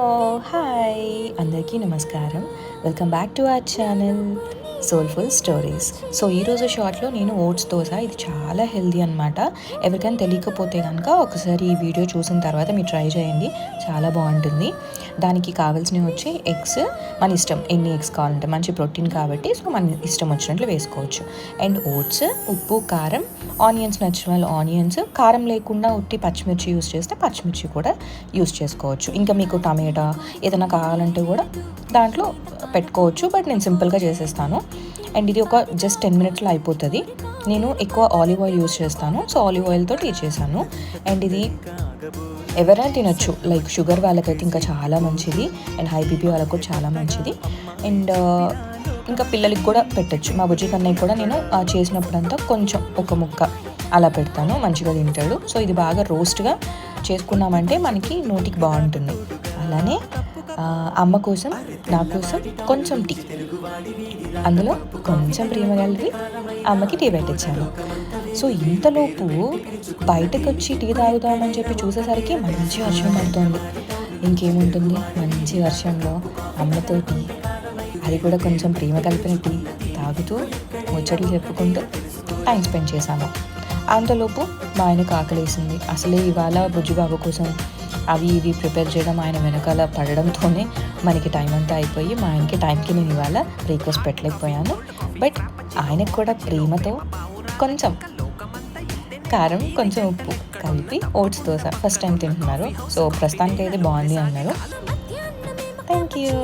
Hi అందరికీ నమస్కారం. Welcome back to our channel soulful stories. So ఈరోజు షార్ట్లో నేను ఓట్స్ దోశ, ఇది చాలా హెల్దీ అనమాట. ఎవరికైనా తెలియకపోతే కనుక ఒకసారి ఈ వీడియో చూసిన తర్వాత మీరు ట్రై చేయండి, చాలా బాగుంటుంది. దానికి కావాల్సినవి వచ్చి ఎగ్స్, మన ఇష్టం ఎన్ని ఎగ్స్ కావాలంటే, మంచి ప్రోటీన్ కాబట్టి సో మన ఇష్టం వచ్చినట్లు వేసుకోవచ్చు. అండ్ ఓట్స్, ఉప్పు, కారం, ఆనియన్స్ నచ్చిన వాళ్ళు ఆనియన్స్, కారం లేకుండా ఉట్టి పచ్చిమిర్చి యూస్ చేస్తే పచ్చిమిర్చి కూడా యూస్ చేసుకోవచ్చు. ఇంకా మీకు టమాటా ఏదైనా కావాలంటే కూడా దాంట్లో పెట్టుకోవచ్చు, బట్ నేను సింపుల్గా చేసేస్తాను. అండ్ ఇది ఒక జస్ట్ 10 minutesలో అయిపోతుంది. నేను ఎక్కువ ఆలివ్ ఆయిల్ యూస్ చేస్తాను, సో ఆలివ్ ఆయిల్తో టీ చేశాను. అండ్ ఇది ఎవరైనా తినొచ్చు, లైక్ షుగర్ వాళ్ళకైతే ఇంకా చాలా మంచిది, అండ్ హై బీపీ వాళ్ళకు కూడా చాలా మంచిది. అండ్ ఇంకా పిల్లలకి కూడా పెట్టచ్చు. మా బుజ్జి కన్నయ్య కూడా నేను చేసినప్పుడంతా కొంచెం ఒక ముక్క అలా పెడతాను, మంచిగా తింటాడు. సో ఇది బాగా రోస్ట్గా చేసుకున్నామంటే మనకి నోటికి బాగుంటుంది. అలానే అమ్మ కోసం, నా కోసం కొంచెం టీ, అందులో కొంచెం ప్రేమ కలిపి అమ్మకి టీ పెట్టించాను. సో ఇంతలోపు బయటకు వచ్చి టీ తాగుదామని చెప్పి చూసేసరికి మంచి వర్షం పడుతుంది. ఇంకేముంటుంది, మంచి వర్షంలో అమ్మతో టీ, అది కూడా కొంచెం ప్రేమ కలిపిన టీ తాగుతూ ముచ్చట్లు చెప్పుకుంటూ టైం స్పెండ్ చేశాను. అంతలోపు మా ఆయనకు ఆకలేసింది. అసలే ఇవాళ బుజ్జిబాబు కోసం అవి ఇవి ప్రిపేర్ చేయడం, ఆయన వెనకాల పడడంతోనే మనకి టైం అంతా అయిపోయి మా ఆయనకి టైంకి నేను ఇవాళ బ్రేక్ఫాస్ట్ పెట్టలేకపోయాను. బట్ ఆయనకు కూడా ప్రేమతో కొంచెం కారం, కొంచెం ఉప్పు కలిపి ఓట్స్ దోశ ఫస్ట్ టైం తింటున్నారు. సో ప్రస్తుతానికి అయితే బాగుంది అన్నారు. Thank you.